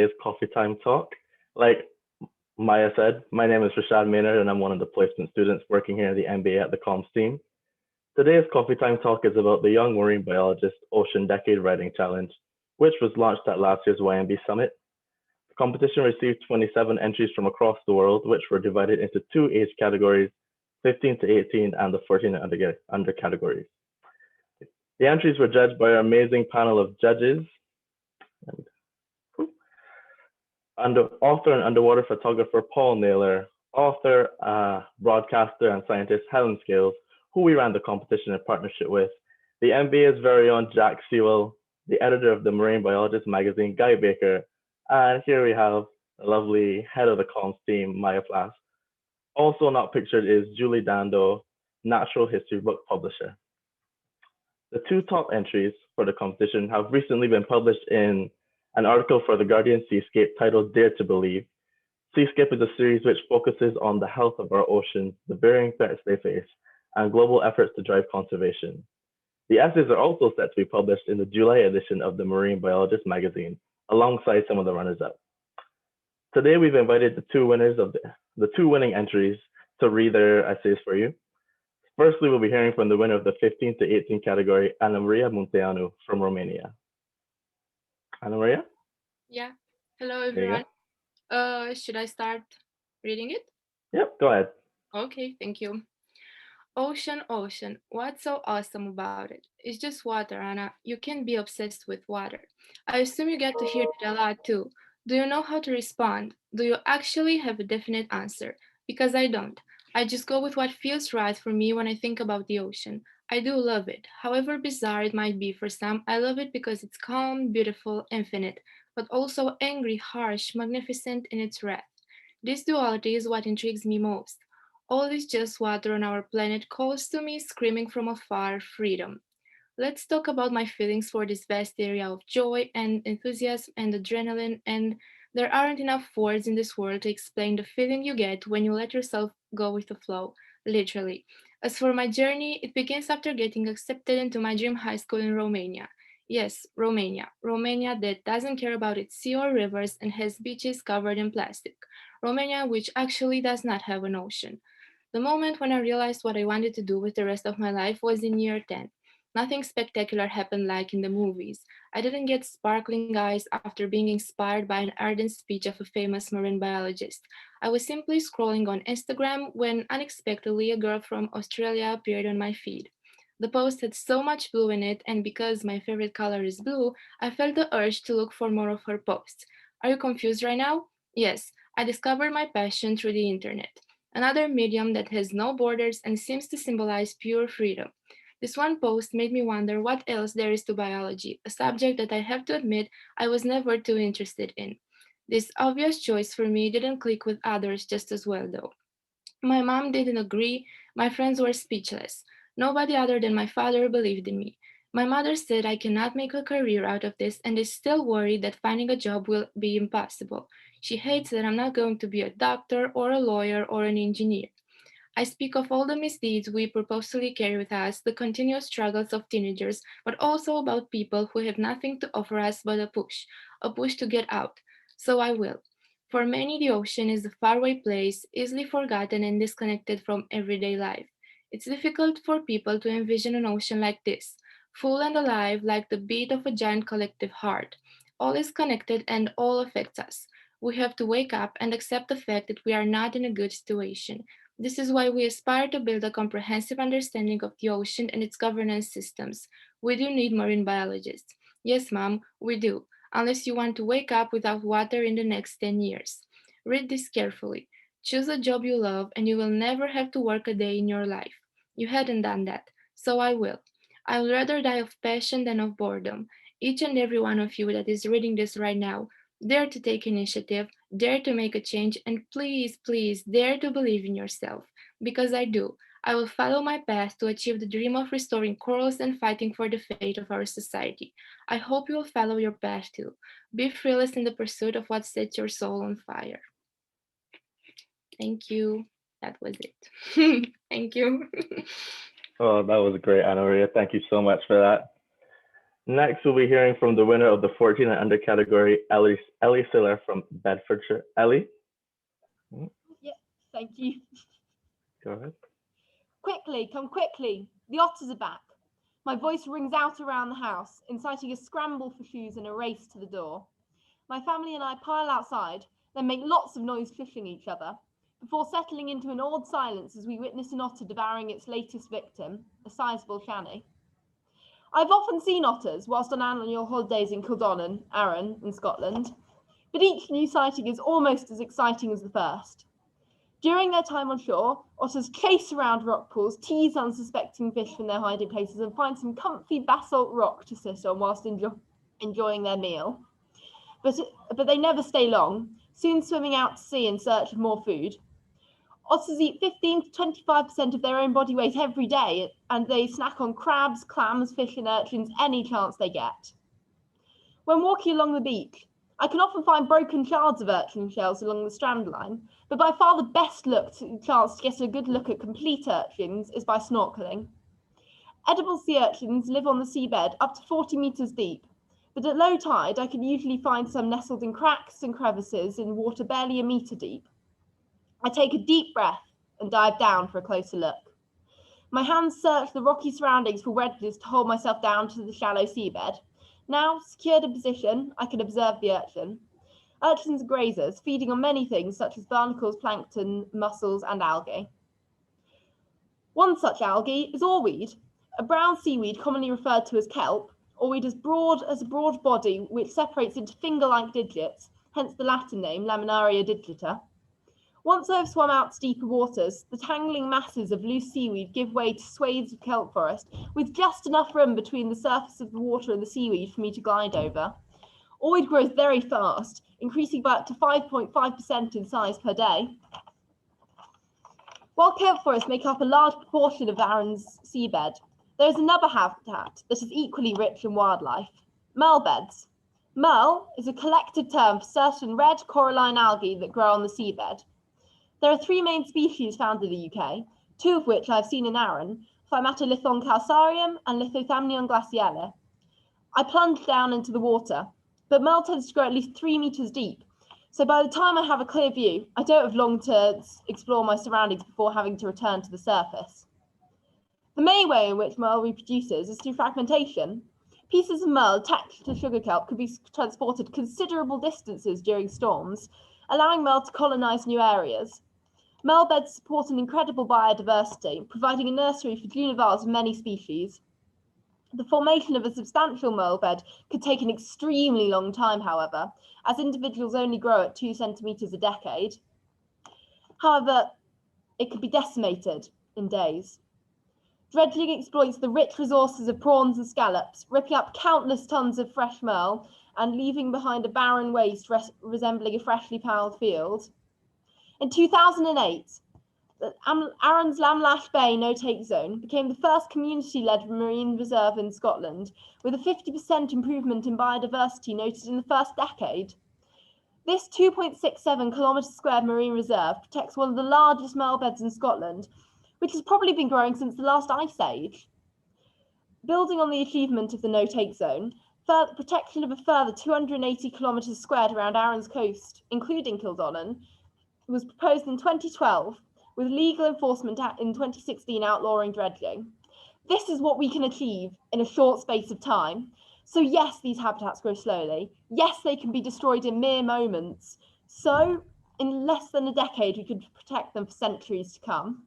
today's Coffee Time Talk. Like Maya said, my name is Rishad Maynard and I'm one of the placement students working here at the MBA at the Comms team. Today's Coffee Time Talk is about the Young Marine Biologist Ocean Decade Writing Challenge, which was launched at last year's YMB Summit. The competition received 27 entries from across the world, which were divided into two age categories, 15 to 18 and the 14 and under categories. The entries were judged by our amazing panel of judges, author and underwater photographer Paul Naylor, author, broadcaster, and scientist Helen Scales, who we ran the competition in partnership with, the MBA's very own Jack Sewell, the editor of the Marine Biologist magazine, Guy Baker, and here we have the lovely head of the comms team, Maya Plas. Also not pictured is Julie Dando, natural history book publisher. The two top entries for the competition have recently been published in an article for the Guardian Seascape titled Dare to Believe. Seascape is a series which focuses on the health of our oceans, the varying threats they face, and global efforts to drive conservation. The essays are also set to be published in the July edition of the Marine Biologist magazine, alongside some of the runners-up. Today, we've invited the two winning entries to read their essays for you. Firstly, we'll be hearing from the winner of the 15 to 18 category, Ana Maria Munteanu from Romania. Ana Maria? Yeah. Hello, There you everyone. go. Should I start reading it? Yep, go ahead. Okay, thank you. Ocean, ocean. What's so awesome about it? It's just water, Anna. You can be obsessed with water. I assume you get to hear it a lot too. Do you know how to respond? Do you actually have a definite answer? Because I don't. I just go with what feels right for me when I think about the ocean. I do love it. However bizarre it might be for some, I love it because it's calm, beautiful, infinite, but also angry, harsh, magnificent in its wrath. This duality is what intrigues me most. All this just water on our planet calls to me, screaming from afar, freedom. Let's talk about my feelings for this vast area of joy and enthusiasm and adrenaline, and there aren't enough words in this world to explain the feeling you get when you let yourself go with the flow, literally. As for my journey, it begins after getting accepted into my dream high school in Romania. Yes, Romania. Romania that doesn't care about its sea or rivers and has beaches covered in plastic. Romania, which actually does not have an ocean. The moment when I realized what I wanted to do with the rest of my life was in year 10. Nothing spectacular happened like in the movies. I didn't get sparkling eyes after being inspired by an ardent speech of a famous marine biologist. I was simply scrolling on Instagram when unexpectedly a girl from Australia appeared on my feed. The post had so much blue in it, and because my favorite color is blue, I felt the urge to look for more of her posts. Are you confused right now? Yes, I discovered my passion through the internet, another medium that has no borders and seems to symbolize pure freedom. This one post made me wonder what else there is to biology, a subject that I have to admit I was never too interested in. This obvious choice for me didn't click with others just as well, though. My mom didn't agree. My friends were speechless. Nobody other than my father believed in me. My mother said I cannot make a career out of this and is still worried that finding a job will be impossible. She hates that I'm not going to be a doctor or a lawyer or an engineer. I speak of all the misdeeds we purposely carry with us, the continuous struggles of teenagers, but also about people who have nothing to offer us but a push to get out. So I will. For many, the ocean is a faraway place, easily forgotten and disconnected from everyday life. It's difficult for people to envision an ocean like this, full and alive like the beat of a giant collective heart. All is connected and all affects us. We have to wake up and accept the fact that we are not in a good situation. This is why we aspire to build a comprehensive understanding of the ocean and its governance systems. We do need marine biologists. Yes, Mom, we do, unless you want to wake up without water in the next 10 years. Read this carefully. Choose a job you love, and you will never have to work a day in your life. You hadn't done that, so I will. I would rather die of passion than of boredom. Each and every one of you that is reading this right now, dare to take initiative, dare to make a change, and please, please, dare to believe in yourself. Because I do. I will follow my path to achieve the dream of restoring corals and fighting for the fate of our society. I hope you will follow your path too. Be fearless in the pursuit of what sets your soul on fire. Thank you. That was it. Thank you. Oh, that was great, Ana Maria. Thank you so much for that. Next, we'll be hearing from the winner of the 14 and under category, Ellie Siller from Bedfordshire. Ellie? Yeah, thank you. Go ahead. Quickly, come quickly. The otters are back. My voice rings out around the house, inciting a scramble for shoes and a race to the door. My family and I pile outside, then make lots of noise fishing each other, before settling into an awed silence as we witness an otter devouring its latest victim, a sizable shanny. I've often seen otters whilst on annual holidays in Kildonan, Arran, in Scotland, but each new sighting is almost as exciting as the first. During their time on shore, otters chase around rock pools, tease unsuspecting fish from their hiding places, and find some comfy basalt rock to sit on whilst enjoying their meal. But they never stay long, soon swimming out to sea in search of more food. Otters eat 15 to 25% of their own body weight every day, and they snack on crabs, clams, fish, and urchins any chance they get. When walking along the beach, I can often find broken shards of urchin shells along the strand line, but by far the best chance to get a good look at complete urchins is by snorkeling. Edible sea urchins live on the seabed up to 40 metres deep, but at low tide I can usually find some nestled in cracks and crevices in water barely a metre deep. I take a deep breath and dive down for a closer look. My hands search the rocky surroundings for wedges to hold myself down to the shallow seabed. Now, secured in position, I can observe the urchin. Urchins are grazers, feeding on many things such as barnacles, plankton, mussels, and algae. One such algae is oarweed, a brown seaweed commonly referred to as kelp. Oarweed is broad as a broad body which separates into finger-like digits, hence the Latin name Laminaria digita. Once I have swum out to deeper waters, the tangling masses of loose seaweed give way to swathes of kelp forest, with just enough room between the surface of the water and the seaweed for me to glide over. Oarweed grows very fast, increasing by up to 5.5% in size per day. While kelp forests make up a large proportion of Arran's seabed, there is another habitat that is equally rich in wildlife: merle beds. Merle is a collective term for certain red coralline algae that grow on the seabed. There are three main species found in the UK, two of which I have seen in Arran, Phymatolithon calcareum and Lithothamnion glaciale. I plunge down into the water, but merle tends to grow at least 3 metres deep, so by the time I have a clear view, I don't have long to explore my surroundings before having to return to the surface. The main way in which merle reproduces is through fragmentation. Pieces of merle attached to sugar kelp could be transported considerable distances during storms, allowing merle to colonise new areas. Merle beds support an incredible biodiversity, providing a nursery for junivars of many species. The formation of a substantial merle bed could take an extremely long time, however, as individuals only grow at 2 centimetres a decade. However, it could be decimated in days. Dredging exploits the rich resources of prawns and scallops, ripping up countless tons of fresh merle and leaving behind a barren waste resembling a freshly ploughed field. In 2008, Arran's Lamlash Bay no-take zone became the first community-led marine reserve in Scotland, with a 50% improvement in biodiversity noted in the first decade. This 2.67 kilometre square marine reserve protects one of the largest merle beds in Scotland, which has probably been growing since the last ice age. Building on the achievement of the no-take zone, protection of a further 280 kilometres squared around Arran's coast, including Kildonan, was proposed in 2012, with legal enforcement in 2016 outlawing dredging. This is what we can achieve in a short space of time. So yes, these habitats grow slowly. Yes, they can be destroyed in mere moments. So in less than a decade, we could protect them for centuries to come.